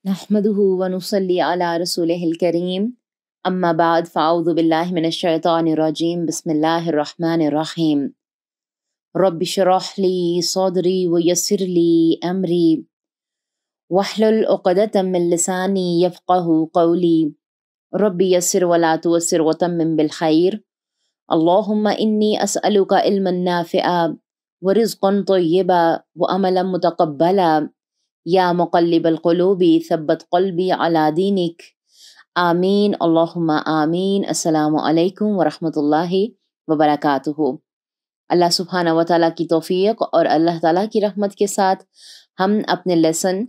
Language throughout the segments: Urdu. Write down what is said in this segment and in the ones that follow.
نحمده ونصلي على رسوله الكريم اما بعد فاعوذ بالله من الشيطان الرجيم بسم الله الرحمن الرحيم رب اشرح لي صدري ويسر لي امري واحلل عقدة من لساني يفقه قولي رب يسر ولا تعسر وتمم بالخير اللهم اني اسألك علما نافعا ورزقا طيبا وعملا متقبلا یا مقلب القلوب ثبت قلبی علی دینک آمین اللہم آمین۔ السلام علیکم ورحمۃ اللہ وبرکاتہ۔ اللہ سبحانہ و تعالیٰ کی توفیق اور اللہ تعالیٰ کی رحمت کے ساتھ ہم اپنے لیسن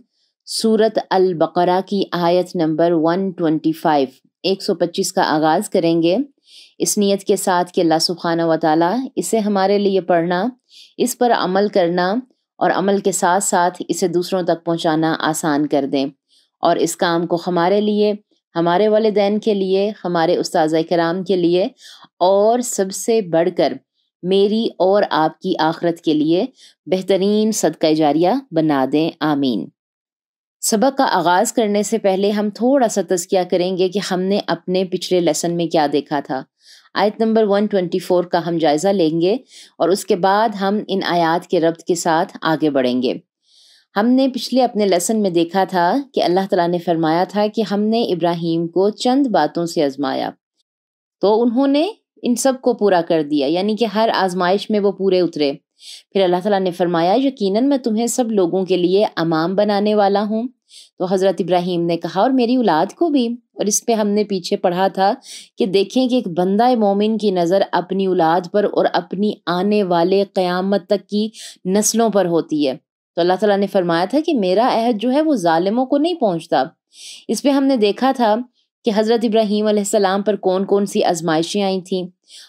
سورۃ البقرہ کی آیت نمبر 125 کا آغاز کریں گے، اس نیت کے ساتھ کہ اللہ سبحانہ و تعالیٰ اسے ہمارے لیے پڑھنا، اس پر عمل کرنا اور عمل کے ساتھ ساتھ اسے دوسروں تک پہنچانا آسان کر دیں، اور اس کام کو ہمارے لیے، ہمارے والدین کے لیے، ہمارے اساتذہ کرام کے لیے اور سب سے بڑھ کر میری اور آپ کی آخرت کے لیے بہترین صدقہ جاریہ بنا دیں، آمین۔ سبق کا آغاز کرنے سے پہلے ہم تھوڑا سا تذکیہ کریں گے کہ ہم نے اپنے پچھلے لیسن میں کیا دیکھا تھا۔ آیت نمبر 124 کا ہم جائزہ لیں گے اور اس کے بعد ہم ان آیات کے ربط کے ساتھ آگے بڑھیں گے۔ ہم نے پچھلے اپنے لیسن میں دیکھا تھا کہ اللہ تعالیٰ نے فرمایا تھا کہ ہم نے ابراہیم کو چند باتوں سے آزمایا تو انہوں نے ان سب کو پورا کر دیا، یعنی کہ ہر آزمائش میں وہ پورے اترے۔ پھر اللہ تعالیٰ نے فرمایا یقیناً میں تمہیں سب لوگوں کے لیے امام بنانے والا ہوں۔ تو حضرت ابراہیم نے کہا اور میری اولاد کو بھی، اور اس پہ ہم نے پیچھے پڑھا تھا کہ دیکھیں کہ ایک بندہ مومن کی نظر اپنی اولاد پر اور اپنی آنے والے قیامت تک کی نسلوں پر ہوتی ہے۔ تو اللہ تعالیٰ نے فرمایا تھا کہ میرا عہد جو ہے وہ ظالموں کو نہیں پہنچتا۔ اس پہ ہم نے دیکھا تھا کہ حضرت ابراہیم علیہ السلام پر کون کون سی آزمائشیں آئی تھیں،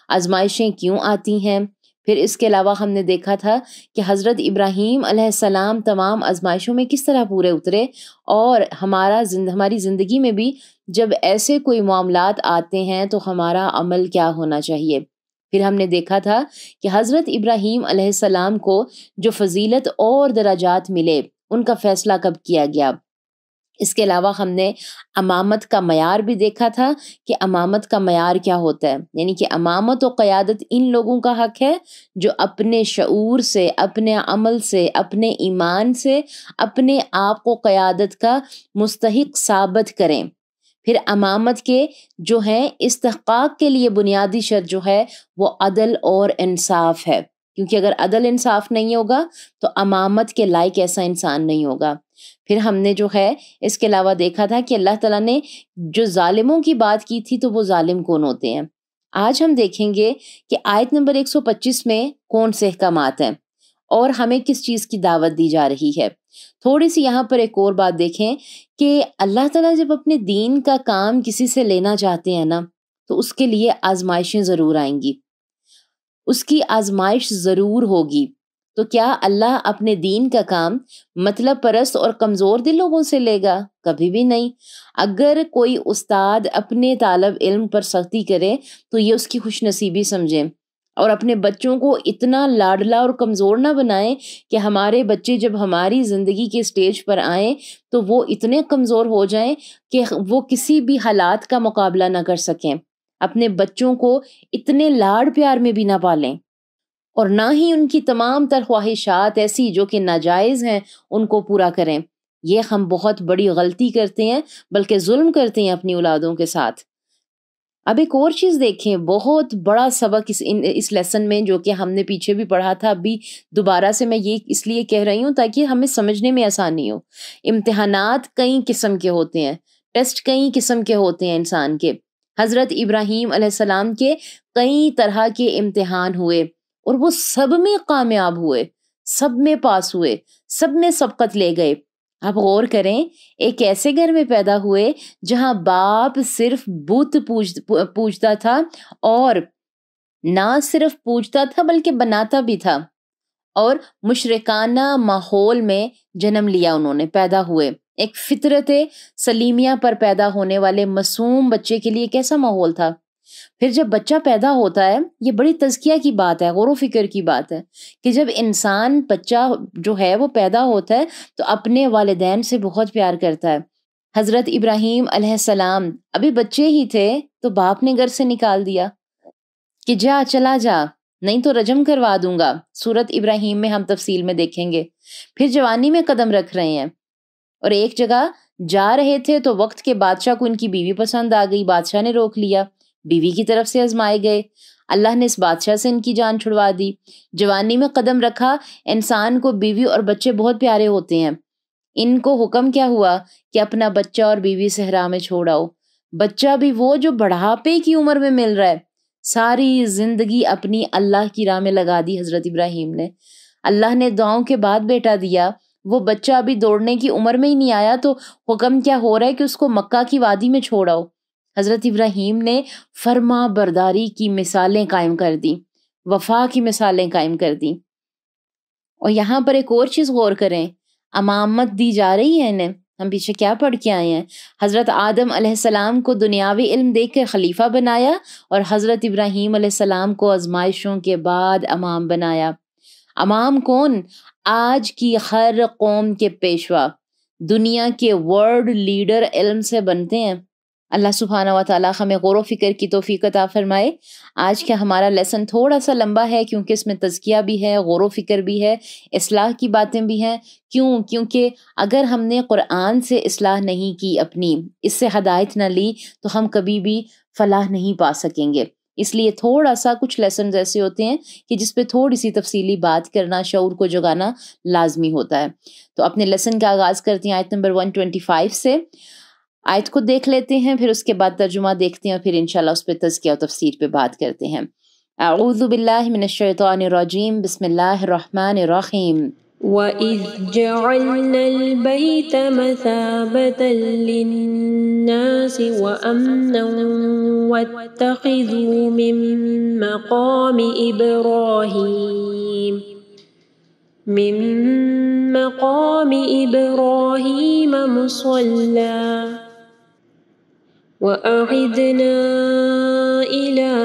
آزمائشیں کیوں آتی ہیں۔ پھر اس کے علاوہ ہم نے دیکھا تھا کہ حضرت ابراہیم علیہ السلام تمام آزمائشوں میں کس طرح پورے اترے، اور ہماری زندگی میں بھی جب ایسے کوئی معاملات آتے ہیں تو ہمارا عمل کیا ہونا چاہیے۔ پھر ہم نے دیکھا تھا کہ حضرت ابراہیم علیہ السلام کو جو فضیلت اور درجات ملے ان کا فیصلہ کب کیا گیا۔ اس کے علاوہ ہم نے امامت کا معیار بھی دیکھا تھا کہ امامت کا معیار کیا ہوتا ہے، یعنی کہ امامت و قیادت ان لوگوں کا حق ہے جو اپنے شعور سے، اپنے عمل سے، اپنے ایمان سے اپنے آپ کو قیادت کا مستحق ثابت کریں۔ پھر امامت کے جو ہیں استحقاق کے لیے بنیادی شرط جو ہے وہ عدل اور انصاف ہے، کیونکہ اگر عدل انصاف نہیں ہوگا تو امامت کے لائق ایسا انسان نہیں ہوگا۔ پھر ہم نے جو ہے اس کے علاوہ دیکھا تھا کہ اللہ تعالیٰ نے جو ظالموں کی بات کی تھی تو وہ ظالم کون ہوتے ہیں۔ آج ہم دیکھیں گے کہ آیت نمبر 125 میں کون سے احکامات ہیں اور ہمیں کس چیز کی دعوت دی جا رہی ہے۔ تھوڑی سی یہاں پر ایک اور بات دیکھیں کہ اللہ تعالیٰ جب اپنے دین کا کام کسی سے لینا چاہتے ہیں نا تو اس کے لیے آزمائشیں ضرور آئیں گی، اس کی آزمائش ضرور ہوگی۔ تو کیا اللہ اپنے دین کا کام مطلب پرست اور کمزور دل لوگوں سے لے گا؟ کبھی بھی نہیں۔ اگر کوئی استاد اپنے طالب علم پر سختی کرے تو یہ اس کی خوش نصیبی سمجھیں، اور اپنے بچوں کو اتنا لاڈلا اور کمزور نہ بنائیں کہ ہمارے بچے جب ہماری زندگی کے سٹیج پر آئیں تو وہ اتنے کمزور ہو جائیں کہ وہ کسی بھی حالات کا مقابلہ نہ کر سکیں۔ اپنے بچوں کو اتنے لاڈ پیار میں بھی نہ پالیں، اور نہ ہی ان کی تمام تر خواہشات ایسی جو کہ ناجائز ہیں ان کو پورا کریں۔ یہ ہم بہت بڑی غلطی کرتے ہیں، بلکہ ظلم کرتے ہیں اپنی اولادوں کے ساتھ۔ اب ایک اور چیز دیکھیں، بہت بڑا سبق اس لیسن میں جو کہ ہم نے پیچھے بھی پڑھا تھا، ابھی دوبارہ سے میں یہ اس لیے کہہ رہی ہوں تاکہ ہمیں سمجھنے میں آسانی ہو۔ امتحانات کئی قسم کے ہوتے ہیں، ٹیسٹ کئی قسم کے ہوتے ہیں انسان کے۔ حضرت ابراہیم علیہ السلام کے کئی طرح کے امتحان ہوئے اور وہ سب میں کامیاب ہوئے، سب میں پاس ہوئے، سب میں سبقت لے گئے۔ آپ غور کریں، ایک ایسے گھر میں پیدا ہوئے جہاں باپ صرف بت پوجتا تھا، اور نہ صرف پوجتا تھا بلکہ بناتا بھی تھا، اور مشرکانہ ماحول میں جنم لیا، انہوں نے پیدا ہوئے۔ ایک فطرت سلیمیہ پر پیدا ہونے والے معصوم بچے کے لیے کیسا ماحول تھا۔ پھر جب بچہ پیدا ہوتا ہے، یہ بڑی تزکیہ کی بات ہے، غور و فکر کی بات ہے کہ جب انسان بچہ جو ہے وہ پیدا ہوتا ہے تو اپنے والدین سے بہت پیار کرتا ہے، حضرت ابراہیم علیہ السلام ابھی بچے ہی تھے تو باپ نے گھر سے نکال دیا کہ جا چلا جا نہیں تو رجم کروا دوں گا. سورت ابراہیم میں ہم تفصیل میں دیکھیں گے. پھر جوانی میں قدم رکھ رہے ہیں اور ایک جگہ جا رہے تھے تو وقت کے بادشاہ کو ان کی بیوی پسند آ گئی. بادشاہ نے روک لیا. بیوی کی طرف سے آزمائے گئے. اللہ نے اس بادشاہ سے ان کی جان چھڑوا دی. جوانی میں قدم رکھا. انسان کو بیوی اور بچے بہت پیارے ہوتے ہیں. ان کو حکم کیا ہوا کہ اپنا بچہ اور بیوی صحرا میں چھوڑ آؤ. بچہ بھی وہ جو بڑھاپے کی عمر میں مل رہا ہے. ساری زندگی اپنی اللہ کی راہ میں لگا دی حضرت ابراہیم نے. اللہ نے دعاؤں کے بعد بیٹا دیا. وہ بچہ ابھی دوڑنے کی عمر میں ہی نہیں آیا تو حکم کیا ہو رہا ہے کہ اس کو مکہ کی وادی میں چھوڑاؤ. حضرت ابراہیم نے فرما برداری کی مثالیں قائم کر دی, وفا کی مثالیں قائم کر دی. اور یہاں پر ایک اور چیز غور کریں, امامت دی جا رہی ہے انہیں. ہم پیچھے کیا پڑھ کے آئے ہیں؟ حضرت آدم علیہ السلام کو دنیاوی علم دیکھ کر خلیفہ بنایا اور حضرت ابراہیم علیہ السلام کو آزمائشوں کے بعد امام بنایا. امام کون؟ آج کی ہر قوم کے پیشوا, دنیا کے ورلڈ لیڈر علم سے بنتے ہیں. اللہ سبحانہ و تعالیٰ ہمیں غور و فکر کی توفیق عطا فرمائے. آج کا ہمارا لیسن تھوڑا سا لمبا ہے کیونکہ اس میں تزکیہ بھی ہے, غور و فکر بھی ہے, اصلاح کی باتیں بھی ہیں. کیونکہ اگر ہم نے قرآن سے اصلاح نہیں کی, اپنی اس سے ہدایت نہ لی, تو ہم کبھی بھی فلاح نہیں پا سکیں گے. اس لیے تھوڑا سا کچھ لیسنز ایسے ہوتے ہیں کہ جس پہ تھوڑی سی تفصیلی بات کرنا, شعور کو جگانا لازمی ہوتا ہے. تو اپنے لیسن کا آغاز کرتے ہیں آیت نمبر 125 سے. آیت کو دیکھ لیتے ہیں, پھر اس کے بعد ترجمہ دیکھتے ہیں, اور پھر انشاءاللہ اس پہ تزکیہ و تفسیر پہ بات کرتے ہیں. اعوذ باللہ من الشیطان الرجیم, بسم اللہ الرحمن الرحیم. وَإِذْ جَعَلْنَا الْبَيْتَ مَثَابَةً لِلنَّاسِ وَأَمْنًا وَاتَّخِذُوا مِن مَّقَامِ إِبْرَاهِيمَ مُصَلًّى وَأَعِدْنَا إِلَىٰ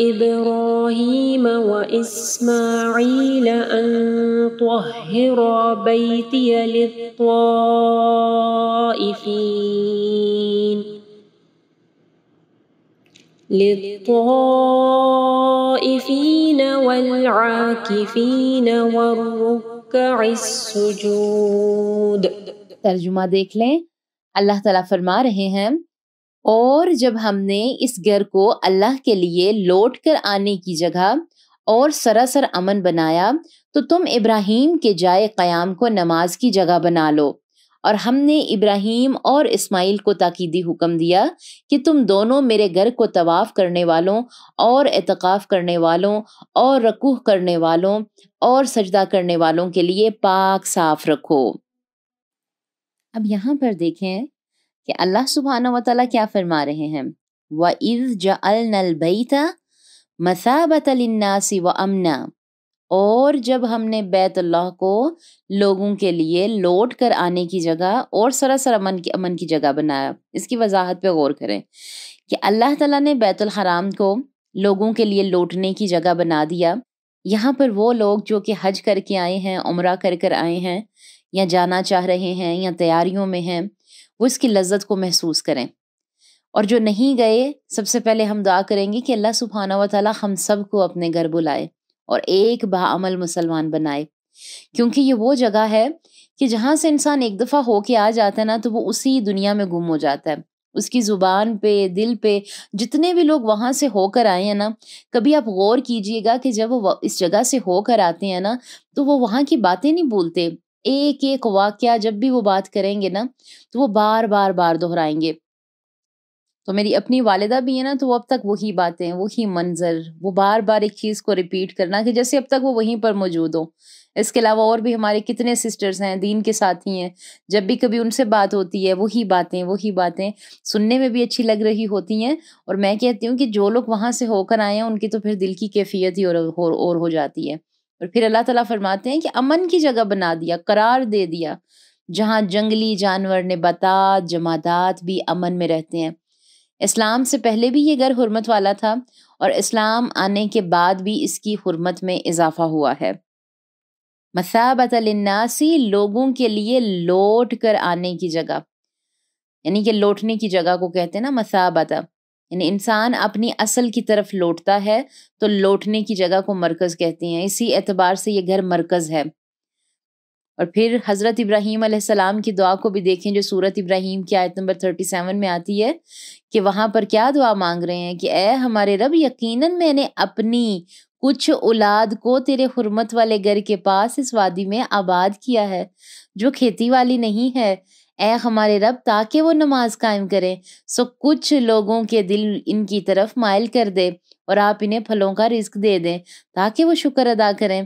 إِبْرَاهِيمَ وَإِسْمَاعِيلَ أَن طَهِّرَا بَيْتِيَ لِلطَّائِفِينَ وَالْعَاكِفِينَ وَالرُّكَّعِ السُّجُودِ. ترجمہ دیکھ لیں. اللہ تعالیٰ فرما رہے ہیں, اور جب ہم نے اس گھر کو اللہ کے لیے لوٹ کر آنے کی جگہ اور سراسر امن بنایا, تو تم ابراہیم کے جائے قیام کو نماز کی جگہ بنا لو. اور ہم نے ابراہیم اور اسماعیل کو تاکیدی حکم دیا کہ تم دونوں میرے گھر کو طواف کرنے والوں اور اعتکاف کرنے والوں اور رکوع کرنے والوں اور سجدہ کرنے والوں کے لیے پاک صاف رکھو. اب یہاں پر دیکھیں کہ اللہ سبحانہ و تعالیٰ کیا فرما رہے ہیں. وَإِذْ جَعَلْنَا الْبَيْتَ مَثَابَةً لِلنَّاسِ وَأَمْنًا, اور جب ہم نے بیت اللہ کو لوگوں کے لیے لوٹ کر آنے کی جگہ اور سراسر امن کی جگہ بنایا. اس کی وضاحت پہ غور کریں کہ اللہ تعالیٰ نے بیت الحرام کو لوگوں کے لیے لوٹنے کی جگہ بنا دیا. یہاں پر وہ لوگ جو کہ حج کر کے آئے ہیں, عمرہ کر آئے ہیں, یا جانا چاہ رہے ہیں, یا تیاریوں میں ہیں, وہ اس کی لذت کو محسوس کریں. اور جو نہیں گئے, سب سے پہلے ہم دعا کریں گے کہ اللہ سبحانہ و تعالیٰ ہم سب کو اپنے گھر بلائے اور ایک باعمل مسلمان بنائے. کیونکہ یہ وہ جگہ ہے کہ جہاں سے انسان ایک دفعہ ہو کے آ جاتا ہے نا, تو وہ اسی دنیا میں گم ہو جاتا ہے. اس کی زبان پہ, دل پہ, جتنے بھی لوگ وہاں سے ہو کر آئے ہیں نا, کبھی آپ غور کیجئے گا کہ جب وہ اس جگہ سے ہو کر آتے ہیں نا, تو وہ وہاں کی باتیں نہیں بھولتے. ایک ایک واقعہ جب بھی وہ بات کریں گے نا, تو وہ بار بار دہرائیں گے. تو میری اپنی والدہ بھی ہے نا, تو وہ اب تک وہی باتیں, وہی منظر, وہ بار بار ایک چیز کو ریپیٹ کرنا کہ جیسے اب تک وہ وہیں پر موجود ہو. اس کے علاوہ اور بھی ہمارے کتنے سسٹرز ہیں, دین کے ساتھی ہیں, جب بھی کبھی ان سے بات ہوتی ہے وہی باتیں سننے میں بھی اچھی لگ رہی ہوتی ہیں. اور میں کہتی ہوں کہ جو لوگ وہاں سے ہو کر آئے ہیں ان کی تو پھر دل کی کیفیت ہی اور ہو جاتی ہے. اور پھر اللہ تعالیٰ فرماتے ہیں کہ امن کی جگہ بنا دیا, قرار دے دیا, جہاں جنگلی جانور, نباتات, جمادات بھی امن میں رہتے ہیں. اسلام سے پہلے بھی یہ گھر حرمت والا تھا, اور اسلام آنے کے بعد بھی اس کی حرمت میں اضافہ ہوا ہے. مثابۃ للناس, لوگوں کے لیے لوٹ کر آنے کی جگہ. یعنی کہ لوٹنے کی جگہ کو کہتے ہیں نا مثابت، یعنی انسان اپنی اصل کی طرف لوٹتا ہے تو لوٹنے کی جگہ کو مرکز کہتے ہیں، اسی اعتبار سے یہ گھر مرکز ہے۔ اور پھر حضرت ابراہیم علیہ السلام کی دعا کو بھی دیکھیں جو سورت ابراہیم کی آیت نمبر 37 میں آتی ہے کہ وہاں پر کیا دعا مانگ رہے ہیں کہ اے ہمارے رب، یقیناً میں نے اپنی کچھ اولاد کو تیرے حرمت والے گھر کے پاس اس وادی میں آباد کیا ہے جو کھیتی والی نہیں ہے، اے ہمارے رب تاکہ وہ نماز قائم کریں، سو کچھ لوگوں کے دل ان کی طرف مائل کر دے اور آپ انہیں پھلوں کا رزق دے دیں تاکہ وہ شکر ادا کریں۔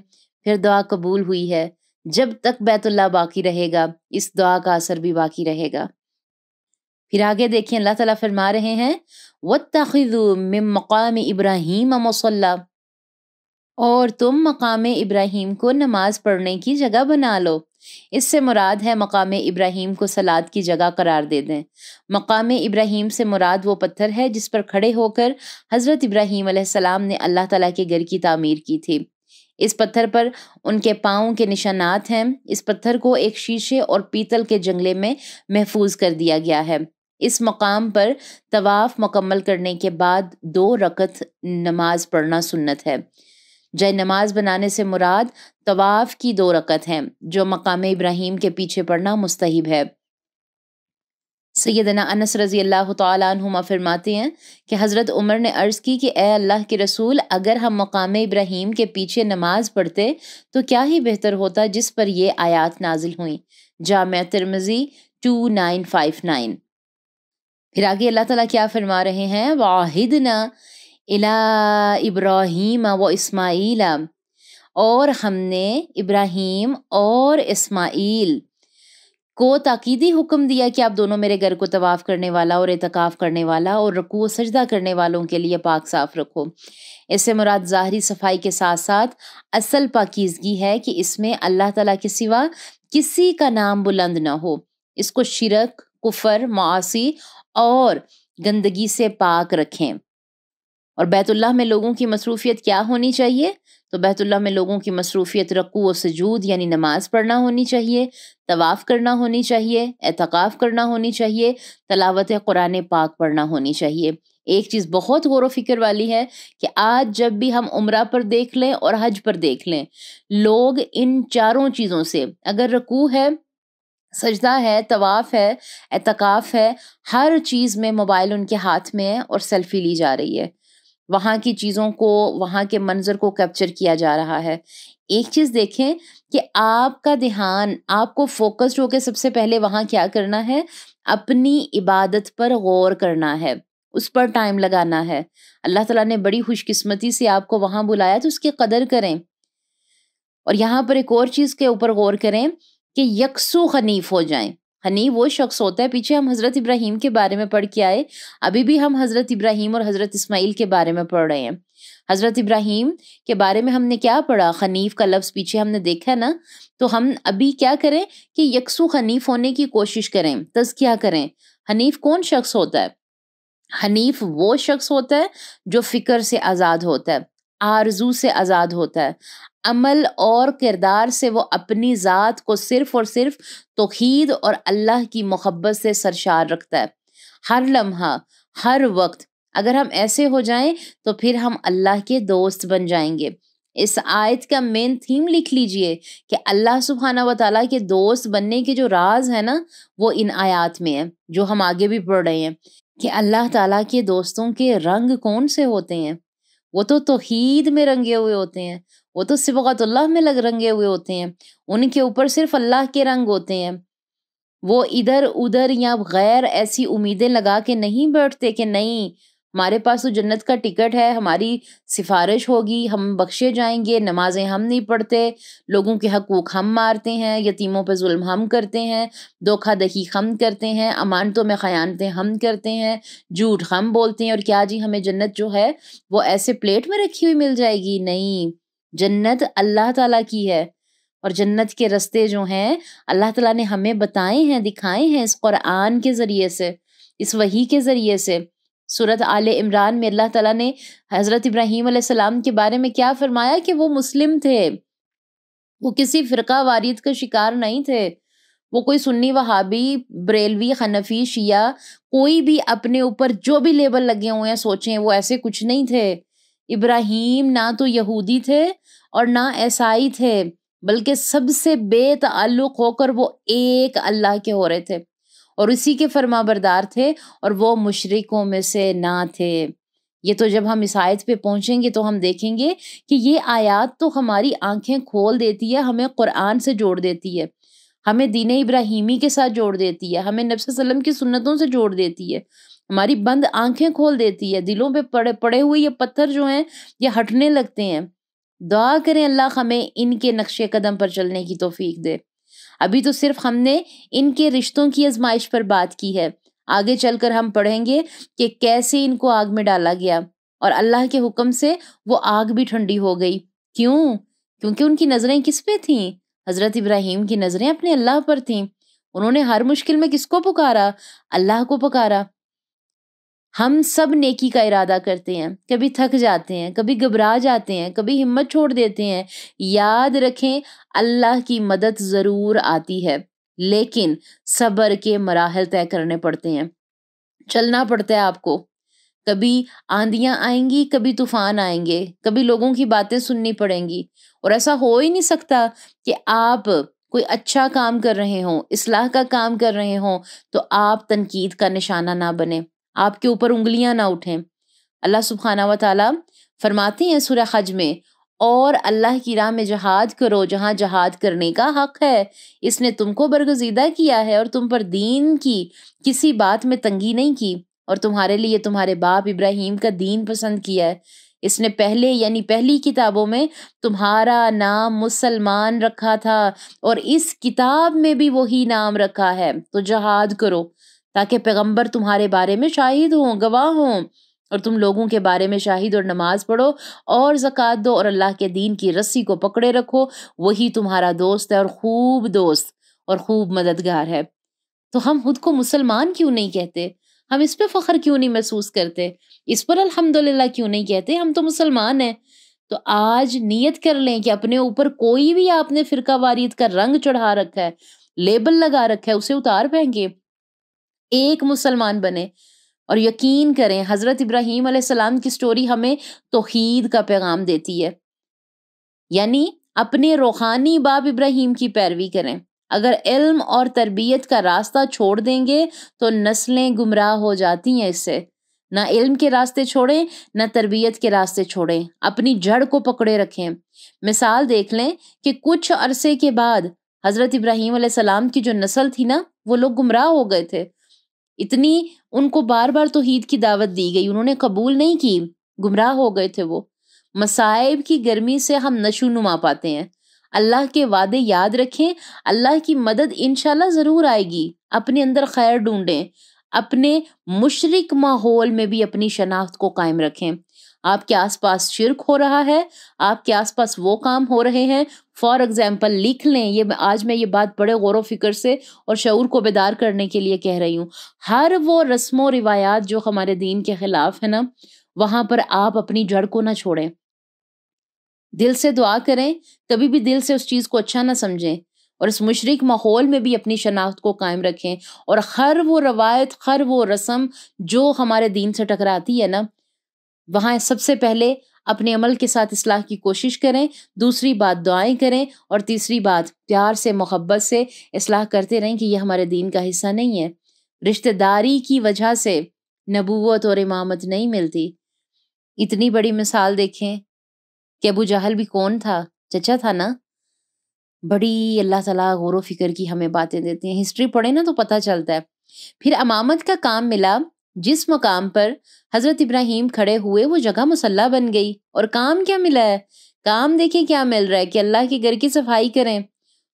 پھر دعا قبول ہوئی ہے۔ جب تک بیت اللہ باقی رہے گا اس دعا کا اثر بھی باقی رہے گا۔ پھر آگے دیکھیں اللہ تعالیٰ فرما رہے ہیں وَاتَّخِذُوا مِن مَقَامِ إِبْرَاهِيمَ مُصَلًّى، اور تم مقام ابراہیم کو نماز پڑھنے کی جگہ بنا لو۔ اس سے مراد ہے مقام ابراہیم کو صلاۃ کی جگہ قرار دے دیں۔ مقام ابراہیم سے مراد وہ پتھر ہے جس پر کھڑے ہو کر حضرت ابراہیم علیہ السلام نے اللہ تعالیٰ کے گھر کی تعمیر کی تھی۔ اس پتھر پر ان کے پاؤں کے نشانات ہیں۔ اس پتھر کو ایک شیشے اور پیتل کے جنگلے میں محفوظ کر دیا گیا ہے۔ اس مقام پر طواف مکمل کرنے کے بعد 2 رکعت نماز پڑھنا سنت ہے۔ جائے نماز بنانے سے مراد طواف کی 2 رکعت ہیں جو مقام ابراہیم کے پیچھے پڑھنا مستحب ہے۔ سیدنا انس رضی اللہ تعالیٰ عنہما فرماتے ہیں کہ حضرت عمر نے عرض کی کہ اے اللہ کے رسول، اگر ہم مقام ابراہیم کے پیچھے نماز پڑھتے تو کیا ہی بہتر ہوتا، جس پر یہ آیات نازل ہوئیں۔ جامع ترمذی 2959۔ پھر آگے اللہ تعالیٰ کیا فرما رہے ہیں وَعَهِدْنَا إِلَىٰ إِبْرَاهِيمَ وَإِسْمَاعِيلَ، اور ہم نے ابراہیم اور اسماعیل کو تاکیدی حکم دیا کہ آپ دونوں میرے گھر کو طواف کرنے والا اور اعتکاف کرنے والا اور رکوع و سجدہ کرنے والوں کے لیے پاک صاف رکھو۔ اس سے مراد ظاہری صفائی کے ساتھ ساتھ اصل پاکیزگی ہے کہ اس میں اللہ تعالیٰ کے سوا کسی کا نام بلند نہ ہو، اس کو شرک، کفر، معاصی اور گندگی سے پاک رکھیں۔ اور بیت اللہ میں لوگوں کی مصروفیت کیا ہونی چاہیے؟ تو بیت اللہ میں لوگوں کی مصروفیت رکوع و سجود یعنی نماز پڑھنا ہونی چاہیے، طواف کرنا ہونی چاہیے، اعتکاف کرنا ہونی چاہیے، تلاوت قرآن پاک پڑھنا ہونی چاہیے۔ ایک چیز بہت غور و فکر والی ہے کہ آج جب بھی ہم عمرہ پر دیکھ لیں اور حج پر دیکھ لیں، لوگ ان چاروں چیزوں سے، اگر رکوع ہے، سجدہ ہے، طواف ہے، اعتکاف ہے، ہر چیز میں موبائل ان کے ہاتھ میں ہے اور سیلفی لی جا رہی ہے، وہاں کی چیزوں کو، وہاں کے منظر کو کیپچر کیا جا رہا ہے۔ ایک چیز دیکھیں کہ آپ کا دھیان، آپ کو فوکسڈ ہو کے سب سے پہلے وہاں کیا کرنا ہے، اپنی عبادت پر غور کرنا ہے، اس پر ٹائم لگانا ہے۔ اللہ تعالیٰ نے بڑی خوش قسمتی سے آپ کو وہاں بلایا تو اس کی قدر کریں۔ اور یہاں پر ایک اور چیز کے اوپر غور کریں کہ یکسو حنیف ہو جائیں۔ حنیف وہ شخص ہوتا ہے، پیچھے ہم حضرت ابراہیم کے بارے میں پڑھ کے آئے، ابھی بھی ہم حضرت ابراہیم اور حضرت اسماعیل کے بارے میں پڑھ رہے ہیں۔ حضرت ابراہیم کے بارے میں ہم نے کیا پڑھا، حنیف کا لفظ پیچھے ہم نے دیکھا نا، تو ہم ابھی کیا کریں کہ یکسو حنیف ہونے کی کوشش کریں، تزکیہ کریں۔ حنیف کون شخص ہوتا ہے؟ حنیف وہ شخص ہوتا ہے جو فکر سے آزاد ہوتا ہے، آرزو سے آزاد ہوتا ہے، عمل اور کردار سے وہ اپنی ذات کو صرف اور صرف توحید اور اللہ کی محبت سے سرشار رکھتا ہے۔ ہر لمحہ، ہر وقت اگر ہم ایسے ہو جائیں تو پھر ہم اللہ کے دوست بن جائیں گے۔ اس آیت کا مین تھیم لکھ لیجئے کہ اللہ سبحانہ و تعالیٰ کے دوست بننے کے جو راز ہے نا، وہ ان آیات میں ہے جو ہم آگے بھی پڑھ رہے ہیں، کہ اللہ تعالیٰ کے دوستوں کے رنگ کون سے ہوتے ہیں؟ وہ تو توحید میں رنگے ہوئے ہوتے ہیں، وہ تو صبغت اللہ میں رنگے ہوئے ہوتے ہیں، ان کے اوپر صرف اللہ کے رنگ ہوتے ہیں۔ وہ ادھر ادھر یا غیر ایسی امیدیں لگا کے نہیں بیٹھتے کہ نہیں ہمارے پاس تو جنت کا ٹکٹ ہے، ہماری سفارش ہوگی، ہم بخشے جائیں گے، نمازیں ہم نہیں پڑھتے، لوگوں کے حقوق ہم مارتے ہیں، یتیموں پہ ظلم ہم کرتے ہیں، دھوکہ دہی ہم کرتے ہیں، امانتوں میں خیانتیں ہم کرتے ہیں، جھوٹ ہم بولتے ہیں، اور کیا جی ہمیں جنت جو ہے وہ ایسے پلیٹ میں رکھی ہوئی مل جائے گی؟ نہیں، جنت اللہ تعالیٰ کی ہے، اور جنت کے رستے جو ہیں اللہ تعالیٰ نے ہمیں بتائے ہیں، دکھائے ہیں اس قرآن کے ذریعے سے، اس وحی کے ذریعے سے۔ سورۃ آل عمران میں اللہ تعالیٰ نے حضرت ابراہیم علیہ السلام کے بارے میں کیا فرمایا کہ وہ مسلم تھے، وہ کسی فرقہ واریت کا شکار نہیں تھے، وہ کوئی سنی وہابی بریلوی حنفی شیعہ کوئی بھی اپنے اوپر جو بھی لیبل لگے ہوئے ہیں سوچیں، وہ ایسے کچھ نہیں تھے۔ ابراہیم نہ تو یہودی تھے اور نہ عیسائی تھے، بلکہ سب سے بے تعلق ہو کر وہ ایک اللہ کے ہو رہے تھے اور اسی کے فرما بردار تھے، اور وہ مشرکوں میں سے نہ تھے۔ یہ تو جب ہم اس آیت پہ پہنچیں گے تو ہم دیکھیں گے کہ یہ آیات تو ہماری آنکھیں کھول دیتی ہے، ہمیں قرآن سے جوڑ دیتی ہے، ہمیں دین ابراہیمی کے ساتھ جوڑ دیتی ہے، ہمیں نبی صلی اللہ علیہ وسلم کی سنتوں سے جوڑ دیتی ہے، ہماری بند آنکھیں کھول دیتی ہے، دلوں پہ پڑے ہوئے یہ پتھر جو ہیں یہ ہٹنے لگتے ہیں۔ دعا کریں اللہ ہمیں ان کے نقش قدم پر چلنے کی توفیق دے۔ ابھی تو صرف ہم نے ان کے رشتوں کی آزمائش پر بات کی ہے، آگے چل کر ہم پڑھیں گے کہ کیسے ان کو آگ میں ڈالا گیا اور اللہ کے حکم سے وہ آگ بھی ٹھنڈی ہو گئی۔ کیوں؟ کیونکہ ان کی نظریں کس پہ تھیں؟ حضرت ابراہیم کی نظریں اپنے اللہ پر تھیں۔ انہوں نے ہر مشکل میں کس کو پکارا؟ اللہ کو پکارا۔ ہم سب نیکی کا ارادہ کرتے ہیں، کبھی تھک جاتے ہیں، کبھی گھبرا جاتے ہیں، کبھی ہمت چھوڑ دیتے ہیں۔ یاد رکھیں اللہ کی مدد ضرور آتی ہے، لیکن صبر کے مراحل طے کرنے پڑتے ہیں، چلنا پڑتا ہے آپ کو۔ کبھی آندیاں آئیں گی، کبھی طوفان آئیں گے، کبھی لوگوں کی باتیں سننی پڑیں گی، اور ایسا ہو ہی نہیں سکتا کہ آپ کوئی اچھا کام کر رہے ہوں، اصلاح کا کام کر رہے ہوں تو آپ تنقید کا نشانہ نہ بنے، آپ کے اوپر انگلیاں نہ اٹھیں۔ اللہ سبحانہ و تعالی فرماتے ہیں سورہ حج میں، اور اللہ کی راہ میں جہاد کرو جہاں جہاد کرنے کا حق ہے، اس نے تم کو برگزیدہ کیا ہے اور تم پر دین کی کسی بات میں تنگی نہیں کی، اور تمہارے لیے تمہارے باپ ابراہیم کا دین پسند کیا ہے، اس نے پہلے یعنی پہلی کتابوں میں تمہارا نام مسلمان رکھا تھا اور اس کتاب میں بھی وہی نام رکھا ہے، تو جہاد کرو تاکہ پیغمبر تمہارے بارے میں شاہد ہوں، گواہ ہوں، اور تم لوگوں کے بارے میں شاہد، اور نماز پڑھو اور زکوٰۃ دو اور اللہ کے دین کی رسی کو پکڑے رکھو، وہی تمہارا دوست ہے اور خوب دوست اور خوب مددگار ہے۔ تو ہم خود کو مسلمان کیوں نہیں کہتے؟ ہم اس پہ فخر کیوں نہیں محسوس کرتے؟ اس پر الحمدللہ کیوں نہیں کہتے؟ ہم تو مسلمان ہیں۔ تو آج نیت کر لیں کہ اپنے اوپر کوئی بھی آپ نے فرقہ واریت کا رنگ چڑھا رکھا ہے، لیبل لگا رکھا ہے، اسے اتار پھینکیں، ایک مسلمان بنے، اور یقین کریں حضرت ابراہیم علیہ السلام کی سٹوری ہمیں توحید کا پیغام دیتی ہے، یعنی اپنے روحانی باپ ابراہیم کی پیروی کریں۔ اگر علم اور تربیت کا راستہ چھوڑ دیں گے تو نسلیں گمراہ ہو جاتی ہیں اس سے۔ نہ علم کے راستے چھوڑیں، نہ تربیت کے راستے چھوڑیں، اپنی جڑ کو پکڑے رکھیں۔ مثال دیکھ لیں کہ کچھ عرصے کے بعد حضرت ابراہیم علیہ السلام کی جو نسل تھی نا، وہ لوگ گمراہ ہو گئے تھے، اتنی ان کو بار بار توحید کی دعوت دی گئی، انہوں نے قبول نہیں کی، گمراہ ہو گئے تھے وہ۔ مصائب کی گرمی سے ہم نشو نما پاتے ہیں۔ اللہ کے وعدے یاد رکھیں، اللہ کی مدد انشاءاللہ ضرور آئے گی۔ اپنے اندر خیر ڈھونڈیں، اپنے مشرک ماحول میں بھی اپنی شناخت کو قائم رکھیں۔ آپ کے آس پاس شرک ہو رہا ہے، آپ کے آس پاس وہ کام ہو رہے ہیں، فار ایگزامپل لکھ لیں، آج میں یہ بات بڑے غور و فکر سے اور شعور کو بیدار کرنے کے لیے کہہ رہی ہوں، ہر وہ رسم و روایات جو ہمارے دین کے خلاف ہے نا، وہاں پر آپ اپنی جڑ کو نہ چھوڑیں، دل سے دعا کریں، کبھی بھی دل سے اس چیز کو اچھا نہ سمجھیں، اور اس مشرک ماحول میں بھی اپنی شناخت کو قائم رکھیں، اور ہر وہ روایت، ہر وہ رسم جو ہمارے دین سے ٹکراتی ہے نا، وہاں سب سے پہلے اپنے عمل کے ساتھ اصلاح کی کوشش کریں، دوسری بات دعائیں کریں، اور تیسری بات پیار سے محبت سے اصلاح کرتے رہیں کہ یہ ہمارے دین کا حصہ نہیں ہے۔ رشتہ داری کی وجہ سے نبوت اور امامت نہیں ملتی۔ اتنی بڑی مثال دیکھیں کہ ابو جہل بھی کون تھا؟ چچا تھا نا۔ بڑی اللہ تعالیٰ غور و فکر کی ہمیں باتیں دیتے ہیں، ہسٹری پڑھیں نا تو پتہ چلتا ہے۔ پھر امامت کا کام ملا، جس مقام پر حضرت ابراہیم کھڑے ہوئے وہ جگہ مسلح بن گئی، اور کام کیا ملا ہے؟ کام دیکھیں کیا مل رہا ہے کہ اللہ کے گھر کی صفائی کریں۔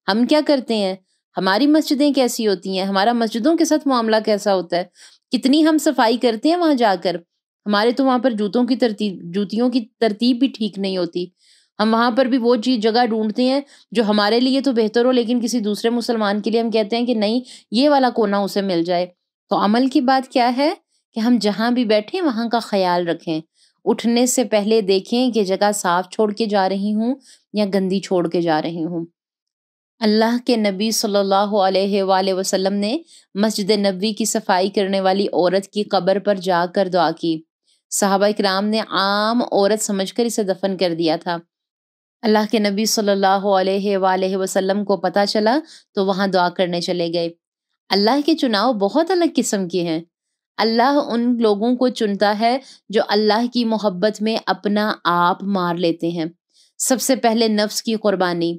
ہم کیا کرتے ہیں؟ ہماری مسجدیں کیسی ہوتی ہیں؟ ہمارا مسجدوں کے ساتھ معاملہ کیسا ہوتا ہے؟ کتنی ہم صفائی کرتے ہیں وہاں جا کر؟ ہمارے تو وہاں پر جوتیوں کی ترتیب بھی ٹھیک نہیں ہوتی، ہم وہاں پر بھی وہ چیز جگہ ڈھونڈتے ہیں جو ہمارے لیے تو بہتر ہو، لیکن کسی دوسرے مسلمان کے لیے ہم کہتے ہیں کہ نہیں یہ والا کونا اسے مل جائے۔ تو عمل کی بات کیا ہے کہ ہم جہاں بھی بیٹھیں وہاں کا خیال رکھیں، اٹھنے سے پہلے دیکھیں کہ جگہ صاف چھوڑ کے جا رہی ہوں یا گندی چھوڑ کے جا رہی ہوں۔ اللہ کے نبی صلی اللہ علیہ وآلہ وسلم نے مسجد نبوی کی صفائی کرنے والی عورت کی قبر پر جا کر دعا کی۔ صحابہ اکرام نے عام عورت سمجھ کر اسے دفن کر دیا تھا۔ اللہ کے نبی صلی اللہ علیہ وآلہ وسلم کو پتہ چلا تو وہاں دعا کرنے چلے گئے۔ اللہ کے چناؤ بہت الگ قسم کے ہیں۔ اللہ ان لوگوں کو چنتا ہے جو اللہ کی محبت میں اپنا آپ مار لیتے ہیں۔ سب سے پہلے نفس کی قربانی،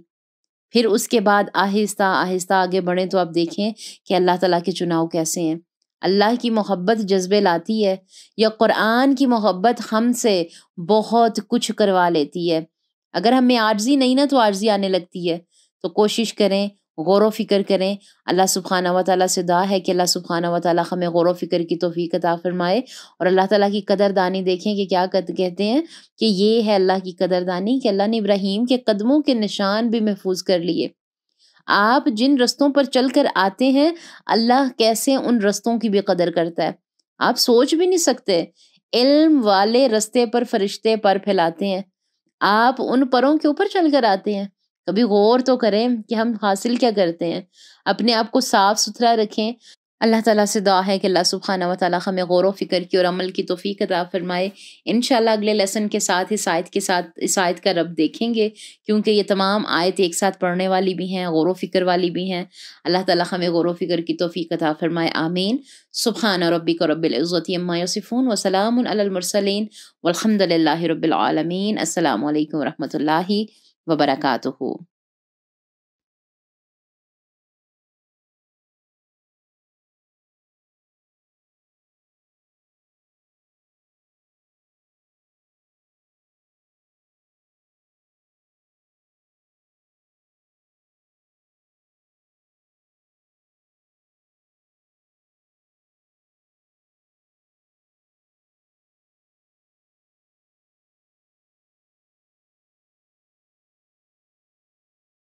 پھر اس کے بعد آہستہ آہستہ آگے بڑھیں تو آپ دیکھیں کہ اللہ تعالیٰ کے چناؤ کیسے ہیں۔ اللہ کی محبت جذبے لاتی ہے، یا قرآن کی محبت ہم سے بہت کچھ کروا لیتی ہے۔ اگر ہمیں عاجزی نہیں نا تو عاجزی آنے لگتی ہے۔ تو کوشش کریں، غور و فکر کریں۔ اللہ سبحانہ و تعالیٰ سے دعا ہے کہ اللہ سبحانہ و تعالیٰ ہمیں غور و فکر کی توفیق عطا فرمائے، اور اللہ تعالیٰ کی قدردانی دیکھیں کہ کیا کہتے ہیں کہ یہ ہے اللہ کی قدردانی کہ اللہ نے ابراہیم کے قدموں کے نشان بھی محفوظ کر لیے۔ آپ جن رستوں پر چل کر آتے ہیں اللہ کیسے ان رستوں کی بھی قدر کرتا ہے، آپ سوچ بھی نہیں سکتے۔ علم والے رستے پر فرشتے پر پھیلاتے ہیں، آپ ان پروں کے اوپر چل کر آتے ہیں۔ کبھی غور تو کریں کہ ہم حاصل کیا کرتے ہیں، اپنے آپ کو صاف ستھرا رکھیں۔ اللہ تعالیٰ سے دعا ہے کہ اللہ سبحانہ و تعالیٰ ہمیں غور و فکر کی اور عمل کی توفیق عطا فرمائے۔ انشاءاللہ اگلے لیسن کے ساتھ اس آیت کا رب دیکھیں گے، کیونکہ یہ تمام آیت ایک ساتھ پڑھنے والی بھی ہیں، غور و فکر والی بھی ہیں۔ اللہ تعالیٰ ہمیں غور و فکر کی توفیق عطا فرمائے، آمین۔ سبحان ربک رب العزۃ عما یصفون وسلام علی المرسلین والحمد للہ رب العالمین۔ السلام علیکم ورحمۃ اللہ وبرکاتہ۔